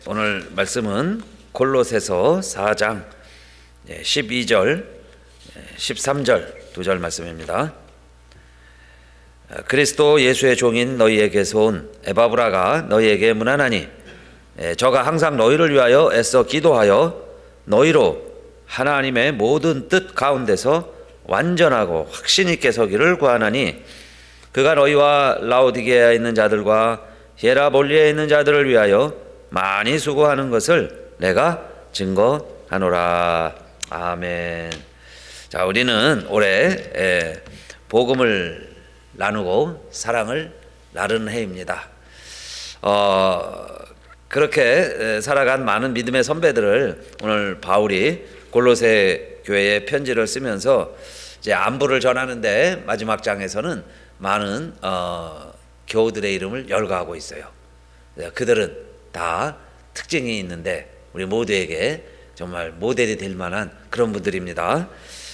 오늘 말씀은 골로새서 4장 12절, 13절 두 절 말씀입니다. 그리스도 예수의 종인 너희에게서 온 에바브라가 너희에게 문안하니 저가 항상 너희를 위하여 애써 기도하여 너희로 하나님의 모든 뜻 가운데서 완전하고 확신 있게 서기를 구하나니 그가 너희와 라오디게아에 있는 자들과 히에라볼리에 있는 자들을 위하여 많이 수고하는 것을 내가 증거하노라. 아멘. 자, 우리는 올해 복음을 나누고 사랑을 나누는 해입니다. 그렇게 살아간 많은 믿음의 선배들을 오늘 바울이 골로새 교회에 편지를 쓰면서 이제 안부를 전하는데 마지막 장에서는 많은 교우들의 이름을 열거하고 있어요. 그들은 다 특징이 있는데 우리 모두에게 정말 모델이 될 만한 그런 분들입니다.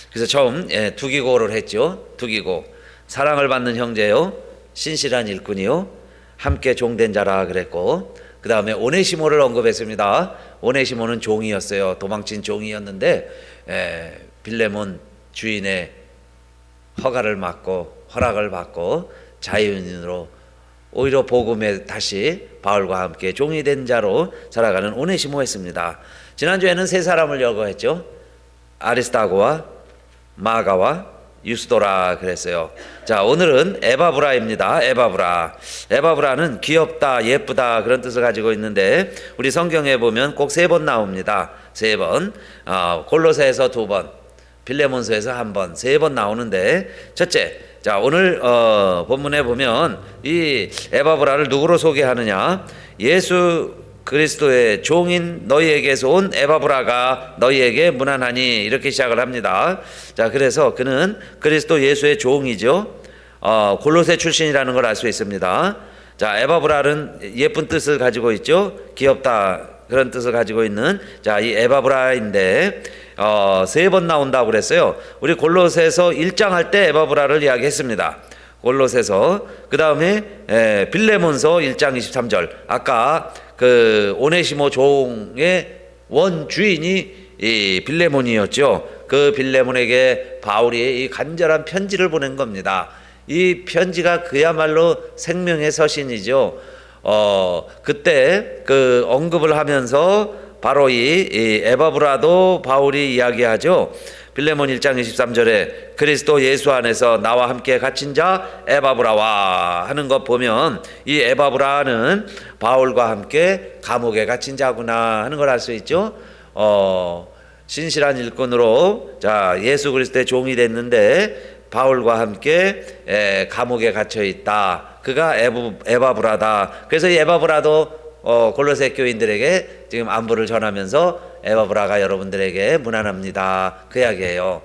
그래서 처음 두기고를 했죠. 두기고, 사랑을 받는 형제요, 신실한 일꾼이요, 함께 종된 자라 그랬고, 그 다음에 오네시모를 언급했습니다. 오네시모는 종이었어요. 도망친 종이었는데 빌레몬 주인의 허락을 받고 자유인으로 오히려 복음에 다시 바울과 함께 종이 된 자로 살아가는 오네시모였습니다. 지난주에는 세 사람을 열거했죠. 아리스타고와 마가와 유스도라 그랬어요. 자, 오늘은 에바브라입니다. 에바브라는 귀엽다, 예쁘다 그런 뜻을 가지고 있는데 우리 성경에 보면 꼭 3번 나옵니다. 3번. 골로새에서 2번, 빌레몬서에서 1번, 3번 나오는데 첫째, 자, 오늘 본문에 보면 이 에바브라를 누구로 소개하느냐? 예수 그리스도의 종인 너희에게서 온 에바브라가 너희에게 문안하니, 이렇게 시작을 합니다. 자, 그래서 그는 그리스도 예수의 종이죠. 골로새 출신이라는 걸 알 수 있습니다. 자, 에바브라는 예쁜 뜻을 가지고 있죠. 귀엽다 그런 뜻을 가지고 있는, 자, 이 에바브라인데 3번 나온다고 그랬어요. 우리 골로새서 1장 할 때 에바브라를 이야기했습니다. 골로새서, 그 다음에 빌레몬서 1장 23절, 아까 그 오네시모 종의 원주인이 이 빌레몬이었죠. 그 빌레몬에게 바울이 이 간절한 편지를 보낸 겁니다. 이 편지가 그야말로 생명의 서신이죠. 그때 그 언급을 하면서 바로 이 에바브라도 바울이 이야기하죠. 빌레몬 1장 23절에 그리스도 예수 안에서 나와 함께 갇힌 자 에바브라와 하는 것 보면 이 에바브라는 바울과 함께 감옥에 갇힌 자구나 하는 걸 알 수 있죠. 신실한 일꾼으로, 자, 예수 그리스도의 종이 됐는데 바울과 함께 감옥에 갇혀 있다. 그가 에바브라다. 그래서 이 에바브라도 골로새 교인들에게 지금 안부를 전하면서 에바브라가 여러분들에게 문안합니다. 그 이야기예요.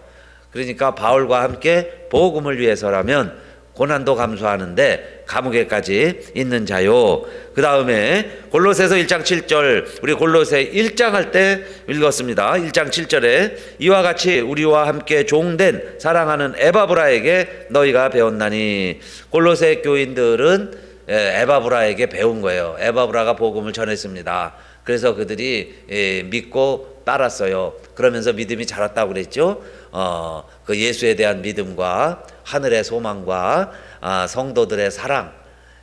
그러니까 바울과 함께 복음을 위해서라면 고난도 감수하는데 감옥에까지 있는 자요. 그 다음에 골로새서 1장 7절, 우리 골로새 1장 할 때 읽었습니다. 1장 7절에 이와 같이 우리와 함께 종된 사랑하는 에바브라에게 너희가 배웠나니, 골로새 교인들은 에바브라에게 배운 거예요. 에바브라가 복음을 전했습니다. 그래서 그들이 믿고 따랐어요. 그러면서 믿음이 자랐다고 그랬죠. 그 예수에 대한 믿음과 하늘의 소망과 성도들의 사랑,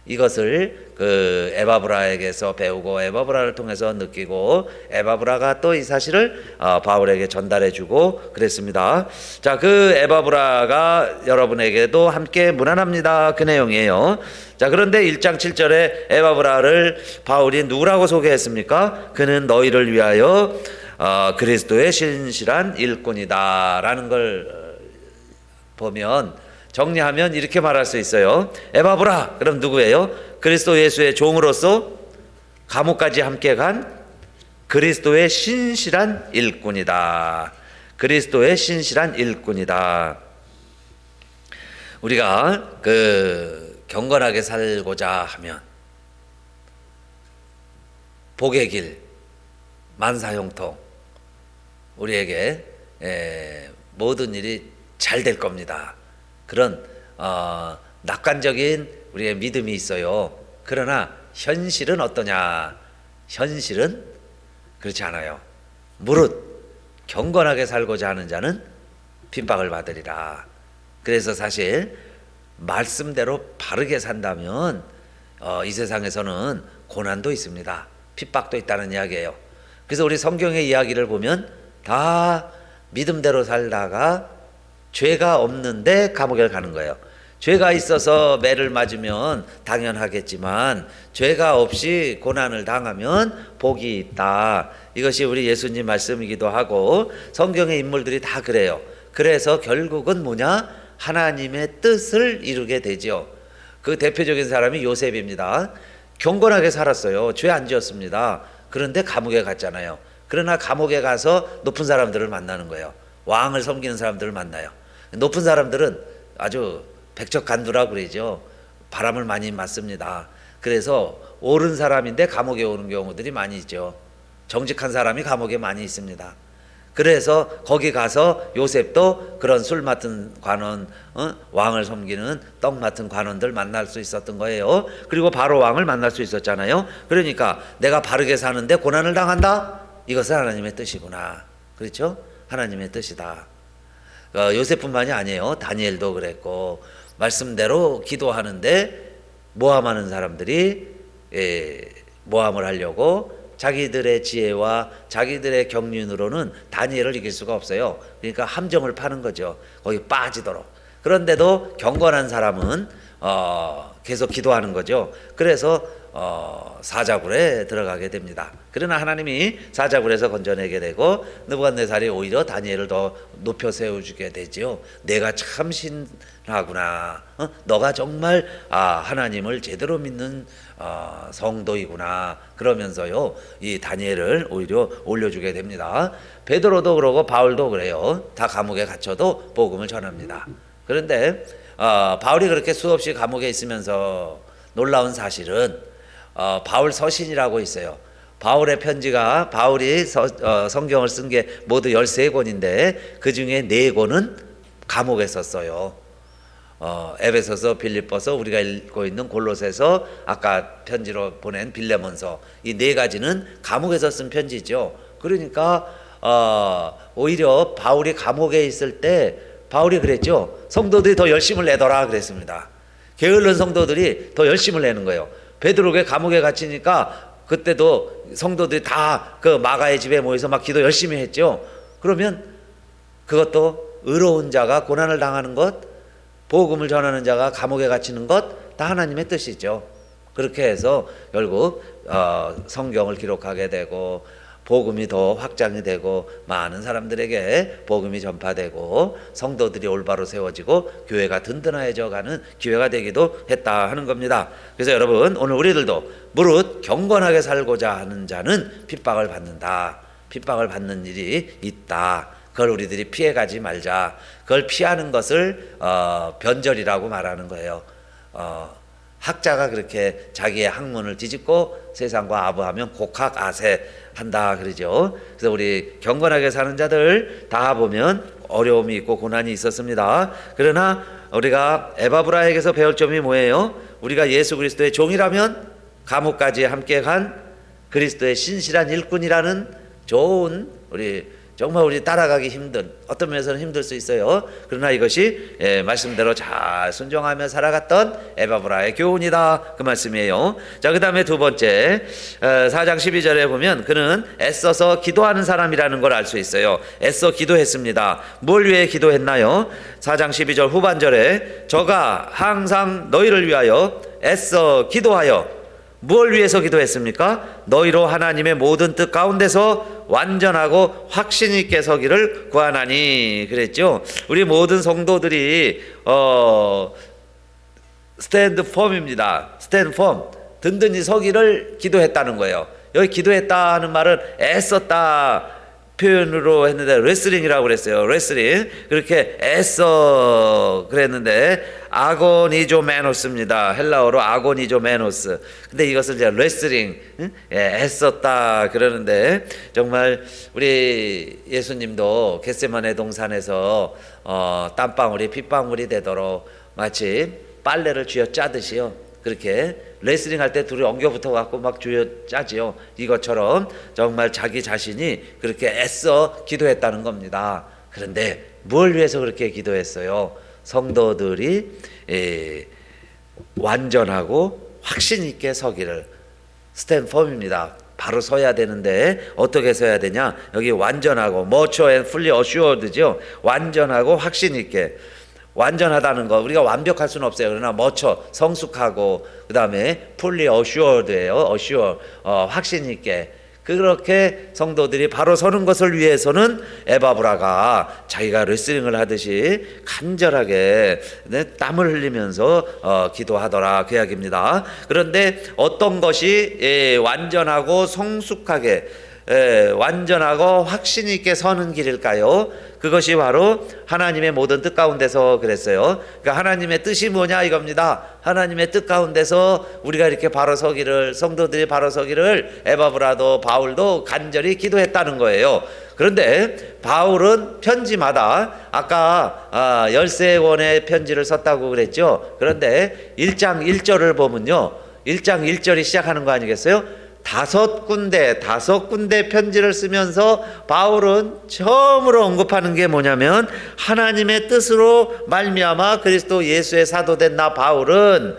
이것을 그 에바브라에게서 배우고 에바브라를 통해서 느끼고 에바브라가 또 이 사실을 바울에게 전달해주고 그랬습니다. 자, 그 에바브라가 여러분에게도 함께 문안합니다. 그 내용이에요. 자, 그런데 1장 7절에 에바브라를 바울이 누구라고 소개했습니까? 그는 너희를 위하여 그리스도의 신실한 일꾼이다 라는 걸 보면, 정리하면 이렇게 말할 수 있어요. 에바브라, 그럼 누구예요? 그리스도 예수의 종으로서 감옥까지 함께 간 그리스도의 신실한 일꾼이다. 그리스도의 신실한 일꾼이다. 우리가 그 경건하게 살고자 하면 복의 길, 만사형통, 우리에게 모든 일이 잘 될 겁니다. 그런 낙관적인 우리의 믿음이 있어요. 그러나 현실은 어떠냐? 현실은 그렇지 않아요. 무릇 경건하게 살고자 하는 자는 핍박을 받으리라. 그래서 사실 말씀대로 바르게 산다면 이 세상에서는 고난도 있습니다. 핍박도 있다는 이야기예요. 그래서 우리 성경의 이야기를 보면 다 믿음대로 살다가 죄가 없는데 감옥에 가는 거예요. 죄가 있어서 매를 맞으면 당연하겠지만 죄가 없이 고난을 당하면 복이 있다. 이것이 우리 예수님 말씀이기도 하고 성경의 인물들이 다 그래요. 그래서 결국은 뭐냐? 하나님의 뜻을 이루게 되죠. 그 대표적인 사람이 요셉입니다. 경건하게 살았어요. 죄 안 지었습니다. 그런데 감옥에 갔잖아요. 그러나 감옥에 가서 높은 사람들을 만나는 거예요. 왕을 섬기는 사람들을 만나요. 높은 사람들은 아주 백척간두라고 그러죠. 바람을 많이 맞습니다. 그래서 옳은 사람인데 감옥에 오는 경우들이 많이 있죠. 정직한 사람이 감옥에 많이 있습니다. 그래서 거기 가서 요셉도 그런 술 맡은 관원, 왕을 섬기는 떡 맡은 관원들 만날 수 있었던 거예요. 그리고 바로 왕을 만날 수 있었잖아요. 그러니까 내가 바르게 사는데 고난을 당한다? 이것은 하나님의 뜻이구나. 그렇죠? 하나님의 뜻이다. 요셉뿐만이 아니에요. 다니엘도 그랬고, 말씀대로 기도하는데 모함하는 사람들이 모함을 하려고 자기들의 지혜와 자기들의 경륜으로는 다니엘을 이길 수가 없어요. 그러니까 함정을 파는 거죠. 거기 빠지도록. 그런데도 경건한 사람은 계속 기도하는 거죠. 그래서 사자굴에 들어가게 됩니다. 그러나 하나님이 사자굴에서 건져내게 되고 느부갓네살이 오히려 다니엘을 더 높여 세워주게 되지요. 내가 참 신하구나. 너가 정말 하나님을 제대로 믿는 성도이구나. 그러면서요, 이 다니엘을 오히려 올려주게 됩니다. 베드로도 그러고 바울도 그래요. 다 감옥에 갇혀도 복음을 전합니다. 그런데 바울이 그렇게 수없이 감옥에 있으면서 놀라운 사실은 바울 서신이라고 있어요. 바울의 편지가 바울이 성경을 쓴 게 모두 13권인데 그 중에 4권은 감옥에 썼어요. 에베소서, 빌립보서, 우리가 읽고 있는 골로새서, 아까 편지로 보낸 빌레몬서, 이 4가지는 감옥에서 쓴 편지죠. 그러니까 오히려 바울이 감옥에 있을 때 바울이 그랬죠. 성도들이 더 열심을 내더라 그랬습니다. 게으른 성도들이 더 열심을 내는 거예요. 베드로가 감옥에 갇히니까 그때도 성도들이 다 그 마가의 집에 모여서 막 기도 열심히 했죠. 그러면 그것도 의로운 자가 고난을 당하는 것, 복음을 전하는 자가 감옥에 갇히는 것, 다 하나님의 뜻이죠. 그렇게 해서 결국 성경을 기록하게 되고 복음이 더 확장이 되고 많은 사람들에게 복음이 전파되고 성도들이 올바로 세워지고 교회가 든든해져 가는 기회가 되기도 했다 하는 겁니다. 그래서 여러분, 오늘 우리들도 무릇 경건하게 살고자 하는 자는 핍박을 받는다. 핍박을 받는 일이 있다. 그걸 우리들이 피해가지 말자. 그걸 피하는 것을 변절이라고 말하는 거예요. 학자가 그렇게 자기의 학문을 뒤집고 세상과 아부하면 곡학아세 한다 그러죠. 그래서 우리 경건하게 사는 자들 다 보면 어려움이 있고 고난이 있었습니다. 그러나 우리가 에바브라에게서 배울 점이 뭐예요? 우리가 예수 그리스도의 종이라면 감옥까지 함께 간 그리스도의 신실한 일꾼이라는 좋은, 정말 우리 따라가기 힘든, 어떤 면에서는 힘들 수 있어요. 그러나 이것이 말씀대로 잘 순종하며 살아갔던 에바브라의 교훈이다, 그 말씀이에요. 자, 그 다음에 두 번째 4장 12절에 보면 그는 애써서 기도하는 사람이라는 걸 알 수 있어요. 애써 기도했습니다. 뭘 위해 기도했나요? 4장 12절 후반절에 저가 항상 너희를 위하여 애써 기도하여, 뭘 위해서 기도했습니까? 너희로 하나님의 모든 뜻 가운데서 완전하고 확신 있게 서기를 구하나니 그랬죠. 우리 모든 성도들이 스탠드 펌입니다. 스탠드 펌, 든든히 서기를 기도했다는 거예요. 여기 기도했다 하는 말은 애썼다 표현으로 했는데 레슬링이라고 그랬어요. 레슬링. 그렇게 애써 그랬는데 아고니조메노스입니다. 헬라어로 아고니조메노스. 근데 이것을 이제 레슬링, 애썼다 그러는데 정말 우리 예수님도 겟세마네 동산에서 땀방울이 핏방울이 되도록 마치 빨래를 쥐어 짜듯이요. 그렇게 레슬링 할 때 둘이 엉겨 붙어 갖고 막 주여 짜지요. 이것처럼 정말 자기 자신이 그렇게 애써 기도했다는 겁니다. 그런데 뭘 위해서 그렇게 기도했어요? 성도들이 완전하고 확신 있게 서기를. 스탠펌입니다. 바로 서야 되는데 어떻게 서야 되냐? 여기 완전하고 mature and fully assured죠. 완전하고 확신 있게. 완전하다는 거 우리가 완벽할 수는 없어요. 그러나 mature 성숙하고 그 다음에 fully assured예요. assure 확신 있게. 그렇게 성도들이 바로 서는 것을 위해서는 에바브라가 자기가 레슬링을 하듯이 간절하게 땀을 흘리면서 기도하더라 그 이야기입니다. 그런데 어떤 것이 완전하고 성숙하게 완전하고 확신 있게 서는 길일까요? 그것이 바로 하나님의 모든 뜻 가운데서 그랬어요. 그러니까 하나님의 뜻이 뭐냐 이겁니다. 하나님의 뜻 가운데서 우리가 이렇게 바로 서기를, 성도들이 바로 서기를 에바브라도 바울도 간절히 기도했다는 거예요. 그런데 바울은 편지마다 아까 13권의 편지를 썼다고 그랬죠. 그런데 1장 1절을 보면요, 1장 1절이 시작하는 거 아니겠어요? 다섯 군데 편지를 쓰면서 바울은 처음으로 언급하는 게 뭐냐면 하나님의 뜻으로 말미암아 그리스도 예수의 사도된 나 바울은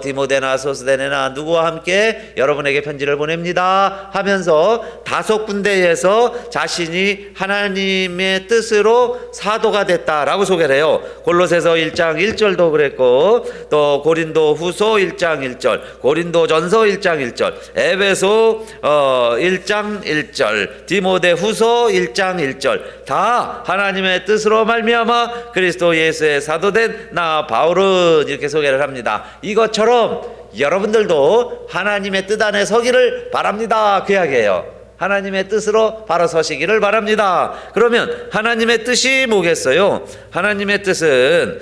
디모데나 소스데네나 누구와 함께 여러분에게 편지를 보냅니다 하면서 다섯 군데에서 자신이 하나님의 뜻으로 사도가 됐다라고 소개를 해요. 골로새서 1장 1절도 그랬고, 또 고린도 후서 1장 1절, 고린도 전서 1장 1절, 에베소 1장 1절, 디모데 후서 1장 1절, 다 하나님의 뜻으로 말미암아 그리스도 예수의 사도된 나 바울은 이렇게 소개를 합니다. 이것처럼 여러분들도 하나님의 뜻 안에 서기를 바랍니다 그 이야기예요. 하나님의 뜻으로 바로 서시기를 바랍니다. 그러면 하나님의 뜻이 뭐겠어요? 하나님의 뜻은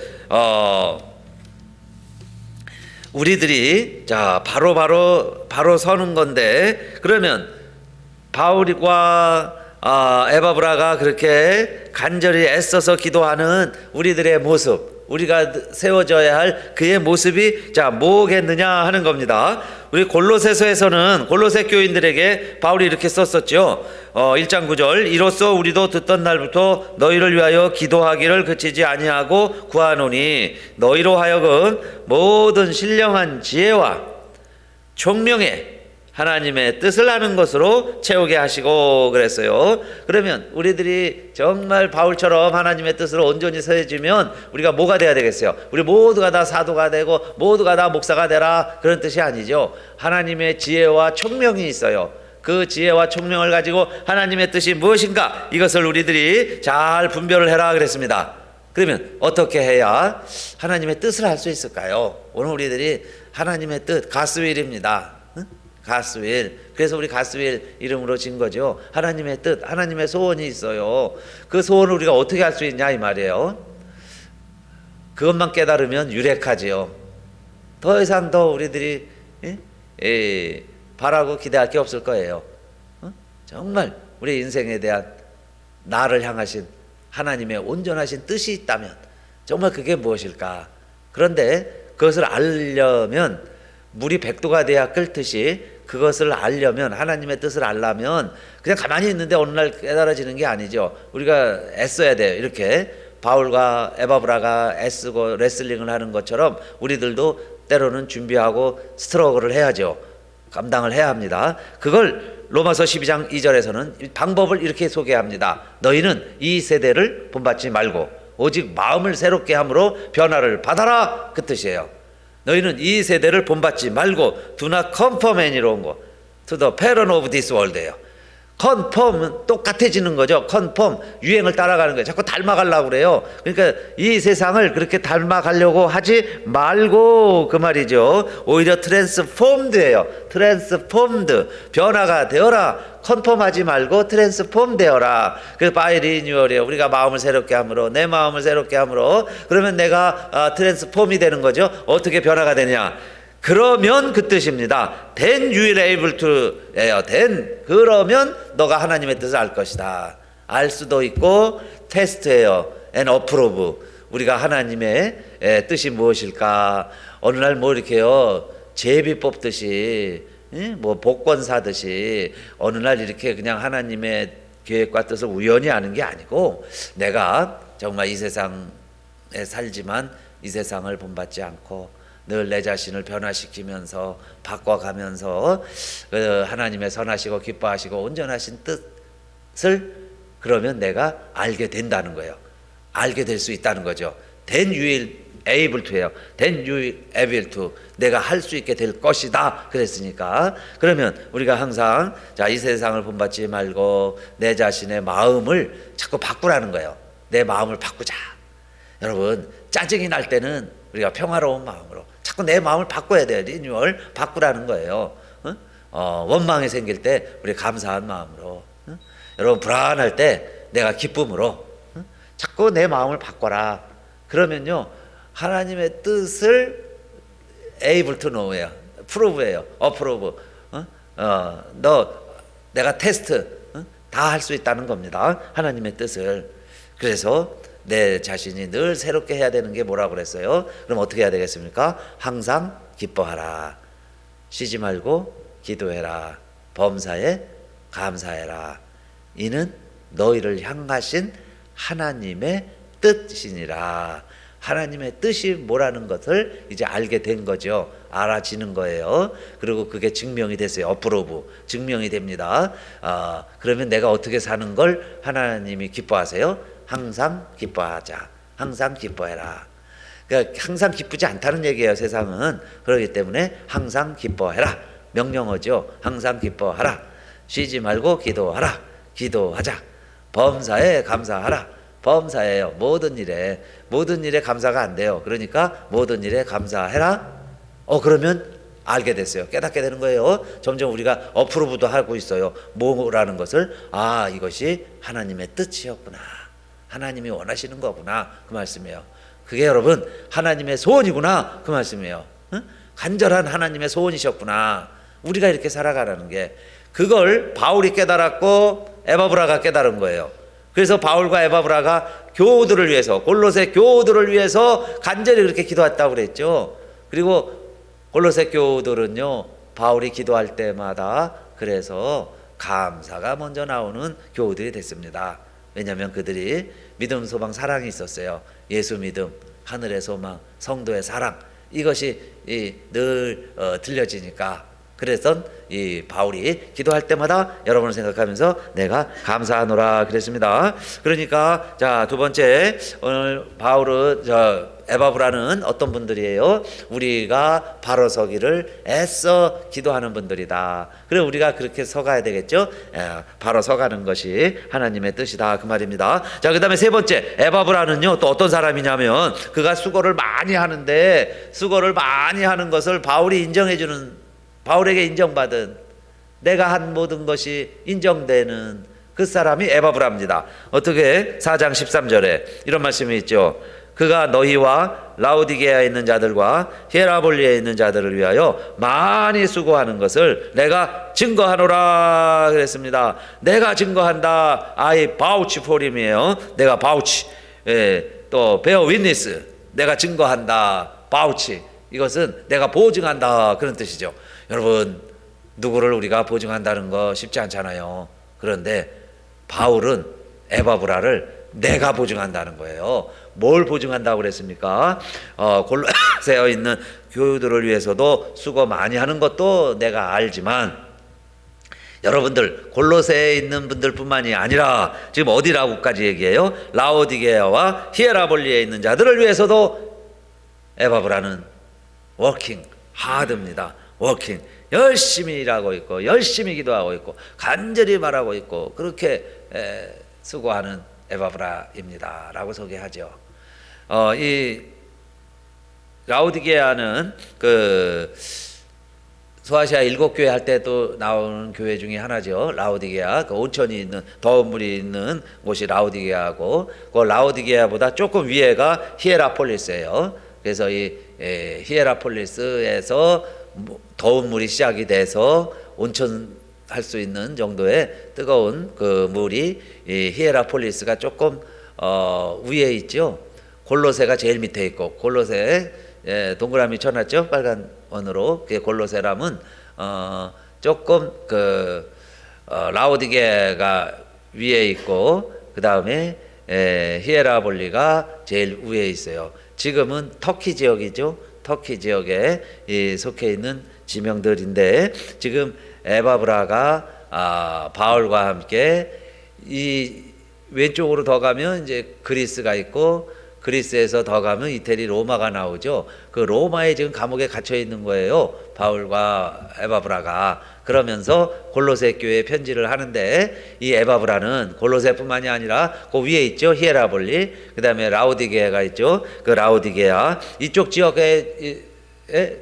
우리들이 바로 서는 건데, 그러면 바울과 에바브라가 그렇게 간절히 애써서 기도하는 우리들의 모습, 우리가 세워져야 할 그의 모습이 뭐겠느냐 하는 겁니다. 우리 골로새서에서는 골로새 교인들에게 바울이 이렇게 썼었죠. 1장 9절, 이로써 우리도 듣던 날부터 너희를 위하여 기도하기를 그치지 아니하고 구하노니 너희로 하여금 모든 신령한 지혜와 총명에 하나님의 뜻을 아는 것으로 채우게 하시고 그랬어요. 그러면 우리들이 정말 바울처럼 하나님의 뜻으로 온전히 서해지면 우리가 뭐가 돼야 되겠어요? 우리 모두가 다 사도가 되고 모두가 다 목사가 되라, 그런 뜻이 아니죠. 하나님의 지혜와 총명이 있어요. 그 지혜와 총명을 가지고 하나님의 뜻이 무엇인가, 이것을 우리들이 잘 분별을 해라 그랬습니다. 그러면 어떻게 해야 하나님의 뜻을 할 수 있을까요? 오늘 우리들이 하나님의 뜻, 가스윌입니다. 가스윌. 그래서 우리 가스윌 이름으로 진 거죠. 하나님의 뜻, 하나님의 소원이 있어요. 그 소원을 우리가 어떻게 할 수 있냐 이 말이에요. 그것만 깨달으면 유력하지요. 더 이상 우리들이 바라고 기대할 게 없을 거예요. 정말 우리 인생에 대한 나를 향하신 하나님의 온전하신 뜻이 있다면 정말 그게 무엇일까? 그런데 그것을 알려면 물이 100도가 돼야 끓듯이, 그것을 알려면, 하나님의 뜻을 알려면 그냥 가만히 있는데 어느 날 깨달아지는 게 아니죠. 우리가 애써야 돼요. 이렇게 바울과 에바브라가 애쓰고 레슬링을 하는 것처럼 우리들도 때로는 준비하고 스트러글을 해야죠. 감당을 해야 합니다. 그걸 로마서 12장 2절에서는 방법을 이렇게 소개합니다. 너희는 이 세대를 본받지 말고 오직 마음을 새롭게 함으로 변화를 받아라, 그 뜻이에요. 너희는 이 세대를 본받지 말고 do not conform any longer to the pattern of this world예요. 컨펌은 똑같아지는 거죠. 컨펌, 유행을 따라가는 거예요. 자꾸 닮아가려고 그래요. 그러니까 이 세상을 그렇게 닮아가려고 하지 말고 그 말이죠. 오히려 트랜스폼드예요. 트랜스폼드, 변화가 되어라. 컨펌하지 말고 트랜스폼 되어라. 그래서 바이 리뉴얼이에요. 우리가 마음을 새롭게 함으로, 내 마음을 새롭게 함으로. 그러면 내가 트랜스폼이 되는 거죠. 어떻게 변화가 되냐? 그러면 그 뜻입니다. Then you will able to예요. Then, 그러면 너가 하나님의 뜻을 알 것이다. 알 수도 있고 테스트예요. And approve. 우리가 하나님의 뜻이 무엇일까? 어느 날 이렇게요, 제비 뽑듯이, 뭐 복권 사듯이 어느 날 이렇게 그냥 하나님의 계획과 뜻을 우연히 아는 게 아니고, 내가 정말 이 세상에 살지만 이 세상을 본받지 않고 늘 내 자신을 변화시키면서 바꿔가면서 하나님의 선하시고 기뻐하시고 온전하신 뜻을 그러면 내가 알게 된다는 거예요. 알게 될 수 있다는 거죠. Then you will able to예요. Then you will able to. 내가 할 수 있게 될 것이다. 그랬으니까. 그러면 우리가 항상 자, 이 세상을 본받지 말고 내 자신의 마음을 자꾸 바꾸라는 거예요. 내 마음을 바꾸자. 여러분, 짜증이 날 때는 우리가 평화로운 마음으로 자꾸 내 마음을 바꿔야 돼요. 리뉴얼 바꾸라는 거예요. 원망이 생길 때 우리 감사한 마음으로, 여러분 불안할 때 내가 기쁨으로, 자꾸 내 마음을 바꿔라. 그러면요, 하나님의 뜻을 able to know예요. prove예요. approve. 내가 테스트 다 할 수 있다는 겁니다. 하나님의 뜻을. 그래서 내 자신이 늘 새롭게 해야 되는 게 뭐라고 그랬어요? 그럼 어떻게 해야 되겠습니까? 항상 기뻐하라. 쉬지 말고 기도해라. 범사에 감사해라. 이는 너희를 향하신 하나님의 뜻이니라. 하나님의 뜻이 뭐라는 것을 이제 알게 된 거죠. 알아지는 거예요. 그리고 그게 증명이 됐어요. 어프로브 증명이 됩니다. 그러면 내가 어떻게 사는 걸 하나님이 기뻐하세요? 항상 기뻐하자. 항상 기뻐해라. 그러니까 항상 기쁘지 않다는 얘기예요. 세상은. 그렇기 때문에 항상 기뻐해라. 명령어죠. 항상 기뻐하라. 쉬지 말고 기도하라. 기도하자. 범사에 감사하라. 범사예요. 모든 일에 감사가 안 돼요. 그러니까 모든 일에 감사해라. 그러면 알게 됐어요. 깨닫게 되는 거예요. 점점 우리가 어프로브도 하고 있어요. 뭐라는 것을, 이것이 하나님의 뜻이었구나. 하나님이 원하시는 거구나. 그 말씀이에요. 그게 여러분 하나님의 소원이구나. 그 말씀이에요. 간절한 하나님의 소원이셨구나. 우리가 이렇게 살아가라는 게, 그걸 바울이 깨달았고 에바브라가 깨달은 거예요. 그래서 바울과 에바브라가 교우들을 위해서, 골로새 교우들을 위해서 간절히 그렇게 기도했다고 그랬죠. 그리고 골로새 교우들은요, 바울이 기도할 때마다 그래서 감사가 먼저 나오는 교우들이 됐습니다. 왜냐하면 그들이 믿음, 소망, 사랑이 있었어요. 예수 믿음, 하늘의 소망, 성도의 사랑, 이것이 늘 들려지니까. 그래서 이 바울이 기도할 때마다 여러분을 생각하면서 내가 감사하노라 그랬습니다. 그러니까 자, 두 번째, 오늘 바울은 에바브라는 어떤 분들이에요? 우리가 바로 서기를 애써 기도하는 분들이다. 그래, 우리가 그렇게 서가야 되겠죠? 바로 서가는 것이 하나님의 뜻이다. 그 말입니다. 자, 그 다음에 세 번째, 에바브라는요, 또 어떤 사람이냐면, 그가 수고를 많이 하는데, 수고를 많이 하는 것을 바울이 인정해주는, 바울에게 인정받은, 내가 한 모든 것이 인정되는 그 사람이 에바브라입니다. 어떻게? 4장 13절에 이런 말씀이 있죠. 그가 너희와 라오디게아에 있는 자들과 히에라볼리에 있는 자들을 위하여 많이 수고하는 것을 내가 증거하노라 그랬습니다. 내가 증거한다. I vouch for him이에요. 내가 vouch, 또 bear witness, 내가 증거한다. vouch, 이것은 내가 보증한다, 그런 뜻이죠. 여러분, 누구를 우리가 보증한다는 거 쉽지 않잖아요. 그런데 바울은 에바브라를 내가 보증한다는 거예요. 뭘 보증한다고 그랬습니까? 골로새에 있는 교우들을 위해서도 수고 많이 하는 것도 내가 알지만, 여러분들 골로새에 있는 분들뿐만이 아니라 지금 어디라고까지 얘기해요? 라오디게아와 히에라볼리에 있는 자들을 위해서도 에바브라는 워킹 하드입니다. 워킹, 열심히 일하고 있고 열심히 기도하고 있고 간절히 말하고 있고 그렇게 수고하는 에바브라입니다 라고 소개하죠. 이 라오디게아는 그 소아시아 7교회 할 때도 나오는 교회 중에 하나죠. 라오디게아, 그 온천이 있는, 더운 물이 있는 곳이 라오디게아고, 그 라오디게아보다 조금 위에가 히에라폴리스예요. 그래서 이 히에라폴리스에서 더운 물이 시작이 돼서 온천 할 수 있는 정도의 뜨거운 그 물이, 이 히에라폴리스가 조금 위에 있죠. 골로새가 제일 밑에 있고, 골로새 동그라미 쳐놨죠. 빨간 원어로 그 골로새람은 조금 라오디게가 위에 있고 그 다음에 히에라볼리가 제일 위에 있어요. 지금은 터키 지역이죠. 터키 지역에 속해 있는 지명들인데 지금 에바브라가 바울과 함께 이 왼쪽으로 더 가면 이제 그리스가 있고 그리스에서 더 가면 이태리 로마가 나오죠. 그 로마에 지금 감옥에 갇혀 있는 거예요. 바울과 에바브라가. 그러면서 골로새 교회에 편지를 하는데 이 에바브라는 골로새뿐만이 아니라 그 위에 있죠. 히에라볼리. 그다음에 라오디게아가 있죠. 그 라오디게아 이쪽 지역의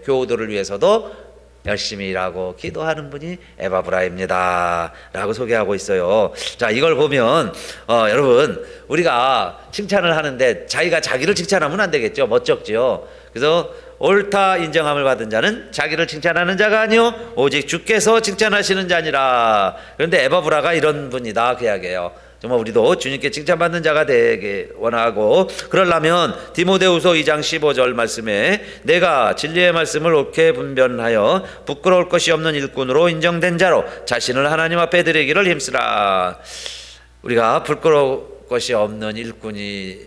교우들을 위해서도 열심히 일하고 기도하는 분이 에바브라입니다 라고 소개하고 있어요. 자, 이걸 보면 여러분 우리가 칭찬을 하는데 자기가 자기를 칭찬하면 안 되겠죠. 멋쩍지요. 그래서 옳다 인정함을 받은 자는 자기를 칭찬하는 자가 아니요 오직 주께서 칭찬하시는 자니라. 그런데 에바브라가 이런 분이다 그 이야기예요. 정말 우리도 주님께 칭찬받는 자가 되게 원하고 그러려면 디모데후서 2장 15절 말씀에 내가 진리의 말씀을 옳게 분별하여 부끄러울 것이 없는 일꾼으로 인정된 자로 자신을 하나님 앞에 드리기를 힘쓰라. 우리가 부끄러울 것이 없는 일꾼이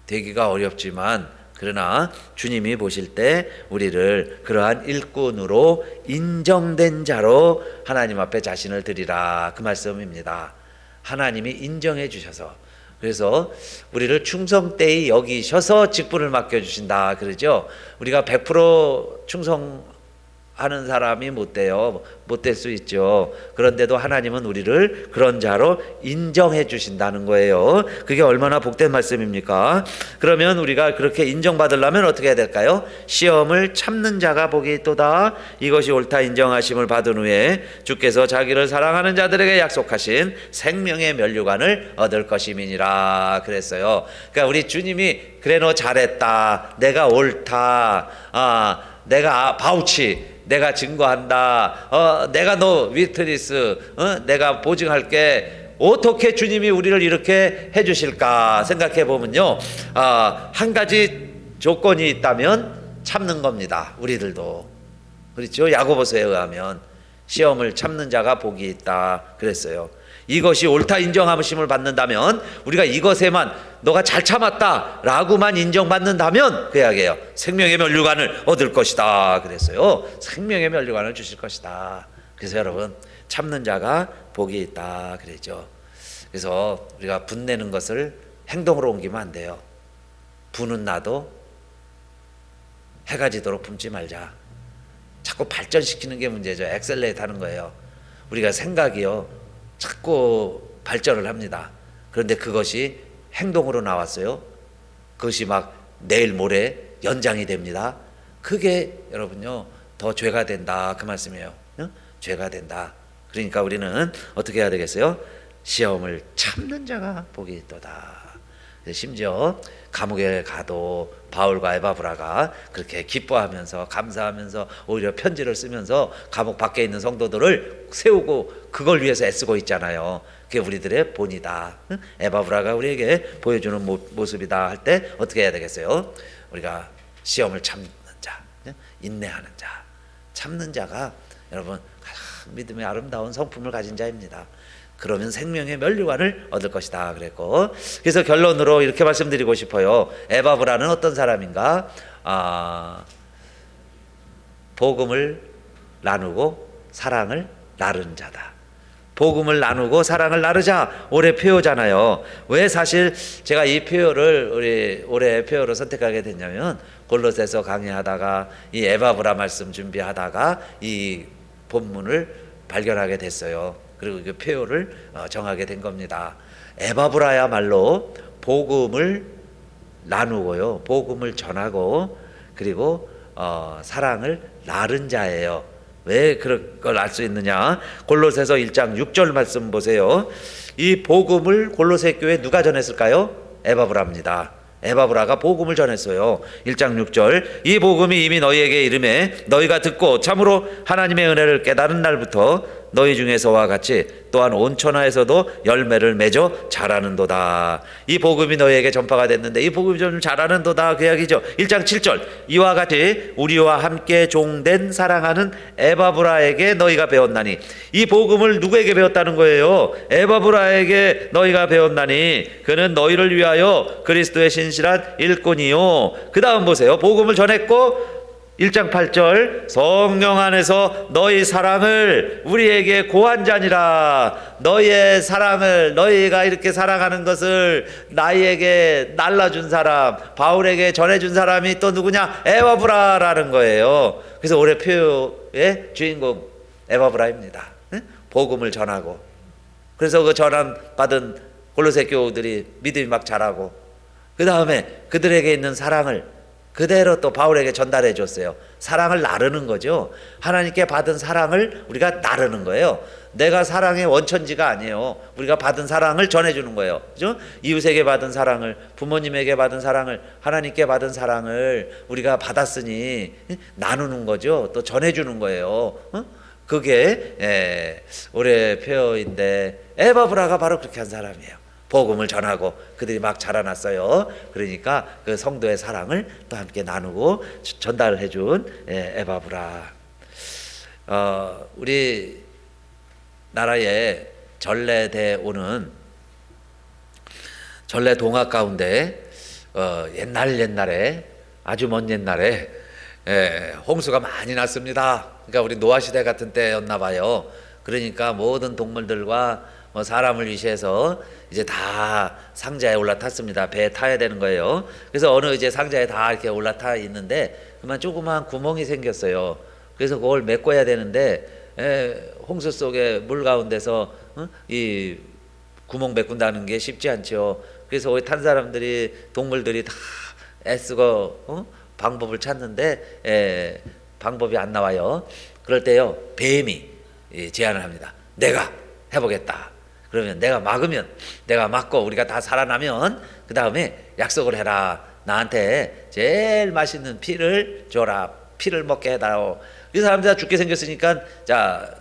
되기가 어렵지만 그러나 주님이 보실 때 우리를 그러한 일꾼으로 인정된 자로 하나님 앞에 자신을 드리라 그 말씀입니다. 하나님이 인정해 주셔서 그래서 우리를 충성되이 여기셔서 직분을 맡겨주신다 그러죠. 우리가 100% 충성하는 사람이 못 돼요. 못 될 수 있죠. 그런데도 하나님은 우리를 그런 자로 인정해 주신다는 거예요. 그게 얼마나 복된 말씀입니까? 그러면 우리가 그렇게 인정받으려면 어떻게 해야 될까요? 시험을 참는 자가 복이 있도다. 이것이 옳다 인정하심을 받은 후에 주께서 자기를 사랑하는 자들에게 약속하신 생명의 면류관을 얻을 것임이니라 그랬어요. 그러니까 우리 주님이 그래 너 잘했다. 내가 옳다. 내가 바우치 내가 증거한다. 내가 너 위트니스 내가 보증할게. 어떻게 주님이 우리를 이렇게 해주실까 생각해 보면요. 한 가지 조건이 있다면 참는 겁니다. 우리들도 그렇죠. 야고보서에 의하면 시험을 참는 자가 복이 있다 그랬어요. 이것이 옳다 인정함을 받는다면 우리가 이것에만 너가 잘 참았다 라고만 인정받는다면 그 이야기예요. 생명의 면류관을 얻을 것이다 그랬어요. 생명의 면류관을 주실 것이다. 그래서 여러분 참는 자가 복이 있다 그랬죠. 그래서 우리가 분내는 것을 행동으로 옮기면 안 돼요. 분은 나도 해가 지도록 품지 말자. 자꾸 발전시키는 게 문제죠. 엑셀레이트 하는 거예요. 우리가 생각이요 자꾸 발전을 합니다. 그런데 그것이 행동으로 나왔어요. 그것이 막 내일 모레 연장이 됩니다. 그게 여러분요 더 죄가 된다 그 말씀이에요. 죄가 된다. 그러니까 우리는 어떻게 해야 되겠어요? 시험을 참는 자가 복이 있도다. 심지어 감옥에 가도 바울과 에바브라가 그렇게 기뻐하면서 감사하면서 오히려 편지를 쓰면서 감옥 밖에 있는 성도들을 세우고 그걸 위해서 애쓰고 있잖아요. 그게 우리들의 본이다. 에바브라가 우리에게 보여주는 모습이다 할 때 어떻게 해야 되겠어요? 우리가 시험을 참는 자, 인내하는 자, 참는 자가 여러분 믿음의 아름다운 성품을 가진 자입니다. 그러면 생명의 면류관을 얻을 것이다 그랬고, 그래서 결론으로 이렇게 말씀드리고 싶어요. 에바브라는 어떤 사람인가? 복음을 나누고 사랑을 나눈 자다. 복음을 나누고 사랑을 나누자 올해 표어잖아요. 왜 사실 제가 이 표어를 우리 올해 표어로 선택하게 됐냐면 골로새서 강의하다가 이 에바브라 말씀 준비하다가 이 본문을 발견하게 됐어요. 그리고 그 표어를 정하게 된 겁니다. 에바브라야말로 복음을 나누고요, 복음을 전하고 그리고 사랑을 나눈 자예요. 왜 그런 걸 알 수 있느냐? 골로새서 1장 6절 말씀 보세요. 이 복음을 골로새 교회에 누가 전했을까요? 에바브라입니다. 에바브라가 복음을 전했어요. 1장 6절 이 복음이 이미 너희에게 이름에 너희가 듣고 참으로 하나님의 은혜를 깨달은 날부터 너희 중에서와 같이 또한 온 천하에서도 열매를 맺어 자라는도다. 이 복음이 너희에게 전파가 됐는데 이 복음이 좀 자라는도다 그 이야기죠. 1장 7절 이와 같이 우리와 함께 종된 사랑하는 에바브라에게 너희가 배웠나니. 이 복음을 누구에게 배웠다는 거예요? 에바브라에게 너희가 배웠나니 그는 너희를 위하여 그리스도의 신실한 일꾼이요. 그 다음 보세요. 복음을 전했고 1장 8절 성령 안에서 너희 사랑을 우리에게 고한 자니라. 너희의 사랑을, 너희가 이렇게 사랑하는 것을 나에게 날라준 사람, 바울에게 전해준 사람이 또 누구냐? 에바브라라는 거예요. 그래서 올해 표의 주인공 에바브라입니다. 복음을 전하고, 그래서 그 전함 받은 골로새 교우들이 믿음이 막 자라고, 그 다음에 그들에게 있는 사랑을 그대로 또 바울에게 전달해 줬어요. 사랑을 나르는 거죠. 하나님께 받은 사랑을 우리가 나르는 거예요. 내가 사랑의 원천지가 아니에요. 우리가 받은 사랑을 전해주는 거예요. 그죠? 이웃에게 받은 사랑을, 부모님에게 받은 사랑을, 하나님께 받은 사랑을 우리가 받았으니 나누는 거죠. 또 전해주는 거예요. 그게 올해 표어인데 에바브라가 바로 그렇게 한 사람이에요. 복음을 전하고 그들이 막 자라났어요. 그러니까 그 성도의 사랑을 또 함께 나누고 전달해 준 에바브라. 우리 나라에 전래돼 오는 전래 동화 가운데 옛날에 아주 먼 옛날에 홍수가 많이 났습니다. 그러니까 우리 노아 시대 같은 때였나 봐요. 그러니까 모든 동물들과 사람을 위시해서 이제 다 상자에 올라탔습니다. 배에 타야 되는 거예요. 그래서 어느 이제 상자에 다 이렇게 올라타 있는데 그만 조그만 구멍이 생겼어요. 그래서 그걸 메꿔야 되는데 홍수 속에 물 가운데서 이 구멍 메꾼다는 게 쉽지 않죠. 그래서 거기 탄 사람들이, 동물들이 다 애쓰고 방법을 찾는데 방법이 안 나와요. 그럴 때요 뱀이 제안을 합니다. 내가 해보겠다. 그러면 내가 막으면, 내가 막고 우리가 다 살아나면 그 다음에 약속을 해라. 나한테 제일 맛있는 피를 줘라. 피를 먹게 해다오. 이 사람들 다 죽게 생겼으니까 자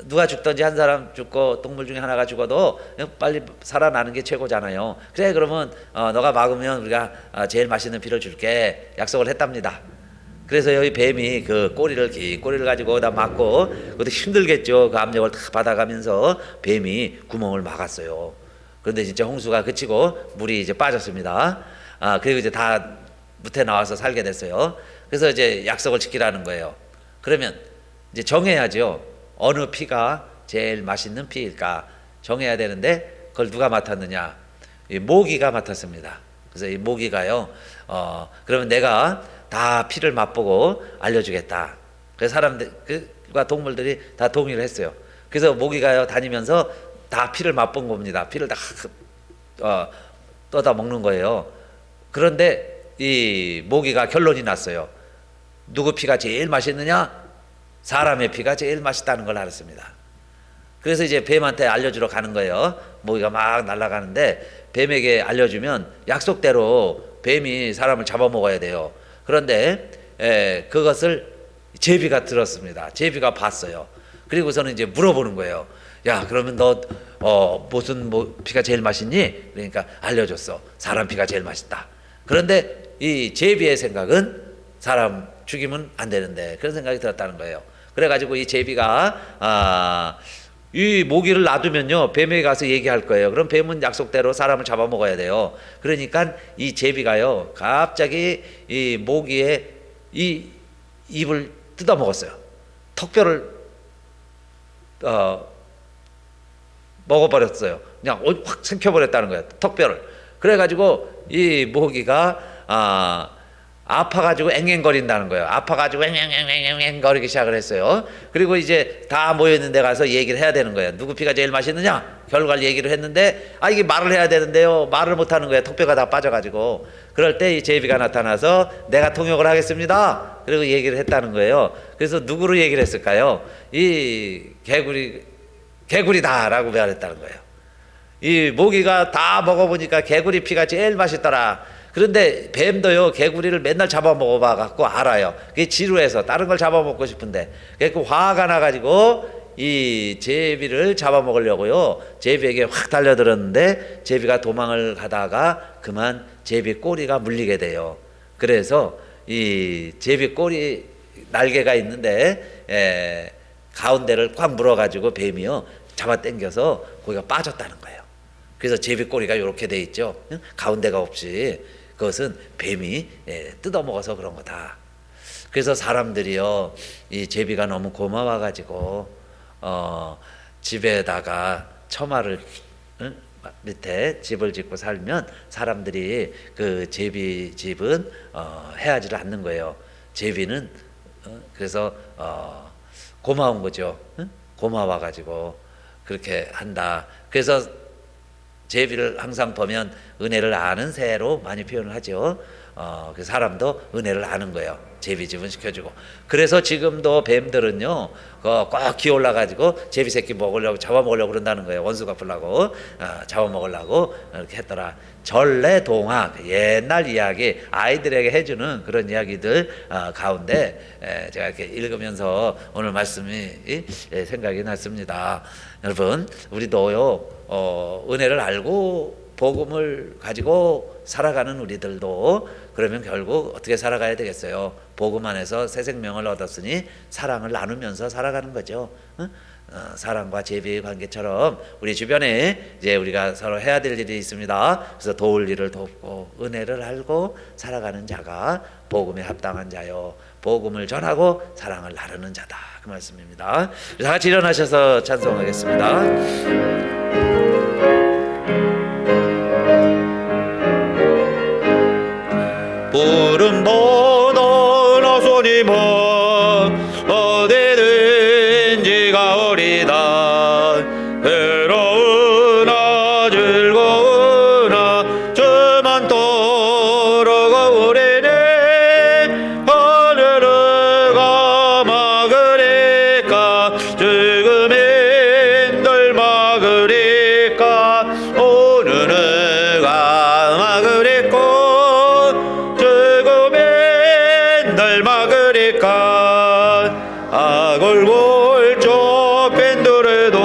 누가 죽든지 한 사람 죽고 동물 중에 하나가 죽어도 빨리 살아나는 게 최고잖아요. 그래 그러면 너가 막으면 우리가 제일 맛있는 피를 줄게. 약속을 했답니다. 그래서 여기 뱀이 그 긴 꼬리를 가지고 다 막고, 그것도 힘들겠죠. 그 압력을 다 받아가면서 뱀이 구멍을 막았어요. 그런데 진짜 홍수가 그치고 물이 이제 빠졌습니다. 그리고 이제 다 무태 나와서 살게 됐어요. 그래서 이제 약속을 지키라는 거예요. 그러면 이제 정해야죠. 어느 피가 제일 맛있는 피일까 정해야 되는데 그걸 누가 맡았느냐? 이 모기가 맡았습니다. 그래서 이 모기가요. 그러면 내가 다 피를 맛보고 알려주겠다. 그래서 사람들과 동물들이 다 동의를 했어요. 그래서 모기가요 다니면서 다 피를 맛본 겁니다. 피를 다 떠다 먹는 거예요. 그런데 이 모기가 결론이 났어요. 누구 피가 제일 맛있느냐? 사람의 피가 제일 맛있다는 걸 알았습니다. 그래서 이제 뱀한테 알려주러 가는 거예요. 모기가 막 날아가는데 뱀에게 알려주면 약속대로 뱀이 사람을 잡아먹어야 돼요. 그런데 그것을 제비가 들었습니다. 제비가 봤어요. 그리고서는 이제 물어보는 거예요. 야, 그러면 너 무슨 피가 제일 맛있니? 그러니까 알려줬어. 사람 피가 제일 맛있다. 그런데 이 제비의 생각은 사람 죽이면 안 되는데 그런 생각이 들었다는 거예요. 그래가지고 이 제비가 이 모기를 놔두면요 뱀에게 가서 얘기할 거예요. 그럼 뱀은 약속대로 사람을 잡아먹어야 돼요. 그러니까 이 제비가요 갑자기 이 모기의 이 입을 뜯어먹었어요. 턱뼈를 먹어버렸어요. 그냥 확 생겨버렸다는 거예요. 턱뼈를. 그래가지고 이 모기가 아파가지고 앵앵거린다는 거예요. 아파가지고 앵앵거리기 시작을 했어요. 그리고 이제 다 모여있는 데 가서 얘기를 해야 되는 거예요. 누구 피가 제일 맛있느냐? 결과를 얘기를 했는데 이게 말을 해야 되는데요 말을 못하는 거예요. 턱뼈가 다 빠져가지고. 그럴 때 이 제비가 나타나서 내가 통역을 하겠습니다. 그리고 얘기를 했다는 거예요. 그래서 누구로 얘기를 했을까요? 이 개구리다라고 말했다는 거예요. 이 모기가 다 먹어보니까 개구리 피가 제일 맛있더라. 그런데 뱀도요 개구리를 맨날 잡아먹어봐 갖고 알아요. 그게 지루해서 다른 걸 잡아먹고 싶은데 그래서 화가 나가지고 이 제비를 잡아먹으려고요. 제비에게 확 달려들었는데 제비가 도망을 가다가 그만 제비 꼬리가 물리게 돼요. 그래서 이 제비 꼬리 날개가 있는데 가운데를 꽉 물어가지고 뱀이요 잡아 당겨서 거기가 빠졌다는 거예요. 그래서 제비 꼬리가 이렇게 돼 있죠. 가운데가 없이. 그것은 뱀이 뜯어먹어서 그런 거다. 그래서 사람들이요 이 제비가 너무 고마워가지고 집에다가 처마를 밑에 집을 짓고 살면 사람들이 그 제비 집은 해하지를 않는 거예요. 제비는 그래서 고마운 거죠. 고마워가지고 그렇게 한다. 그래서 제비를 항상 보면 은혜를 아는 새로 많이 표현을 하죠. 그 사람도 은혜를 아는 거예요. 제비집은 시켜주고. 그래서 지금도 뱀들은요, 꼭 기어올라가지고 제비 새끼 먹으려고 잡아먹으려고 그런다는 거예요. 원수 갚으려고 잡아먹으려고 이렇게 했더라. 전래동화 옛날 이야기 아이들에게 해주는 그런 이야기들 가운데 제가 이렇게 읽으면서 오늘 말씀이 생각이 났습니다. 여러분 우리도요 은혜를 알고 복음을 가지고 살아가는 우리들도 그러면 결국 어떻게 살아가야 되겠어요? 복음 안에서 새 생명을 얻었으니 사랑을 나누면서 살아가는 거죠. 사랑과 제비의 관계처럼 우리 주변에 이제 우리가 서로 해야 될 일이 있습니다. 그래서 도울 일을 돕고 은혜를 알고 살아가는 자가 복음에 합당한 자요, 복음을 전하고 사랑을 나누는 자다, 그 말씀입니다. 다 같이 일어나셔서 찬송하겠습니다. 푸른 보도 나소님은 어디든지 가오리다. 외로우나 즐거우나 저만 돌아가오리니 하늘을 가막으리까 죽음인들 막으리까 오늘은 가막으리까 아골골 좁힌들에도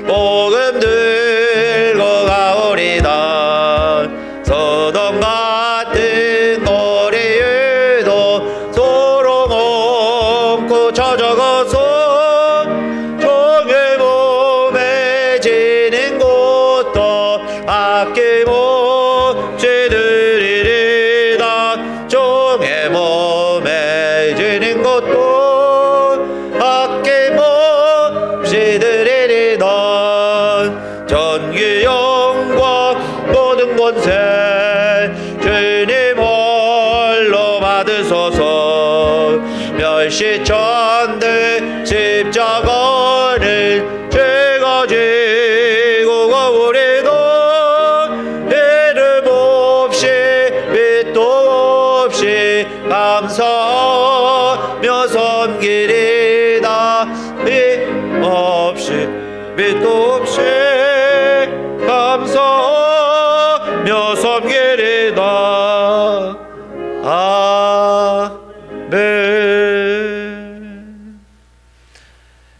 복음 들고 가오리다. 서동 같은 거리에도 소롱 얹고 찾아가서 종의 몸에 지닌 것도 아낌없이 드리리다. 종의 몸에 지닌 것도 아낌없이 드리리다. 전기 영광 모든 권세 주님 홀로 받으소서. 멸시천대 십자가를 죄가 지고 가오리다. 이름 없이 빛도 없이 감사하며 섬기리다. 없이 빛도 없이 감사하며 섬기리다. 아멘.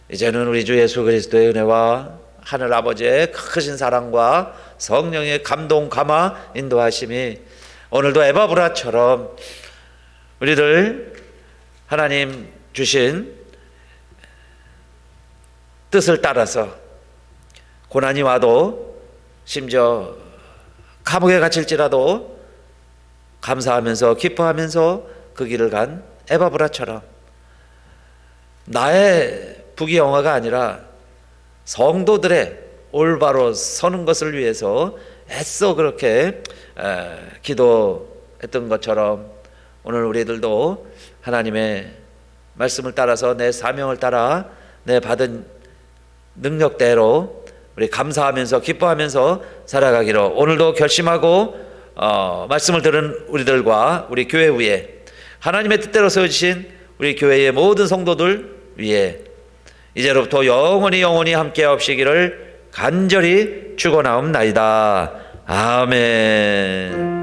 이제는 우리 주 예수 그리스도의 은혜와 하늘 아버지의 크신 사랑과 성령의 감동 감화 인도하심이 오늘도 에바브라처럼 우리들 하나님 주신 뜻을 따라서 고난이 와도 심지어 감옥에 갇힐지라도 감사하면서 기뻐하면서 그 길을 간 에바브라처럼 나의 부귀영화가 아니라 성도들의 올바로 서는 것을 위해서 애써 그렇게 기도했던 것처럼 오늘 우리들도 하나님의 말씀을 따라서 내 사명을 따라 내 받은 능력대로 우리 감사하면서 기뻐하면서 살아가기로 오늘도 결심하고 말씀을 들은 우리들과 우리 교회 위에 하나님의 뜻대로 세워주신 우리 교회의 모든 성도들 위에 이제로부터 영원히 함께 하시기를 간절히 축원하옵나이다. 아멘.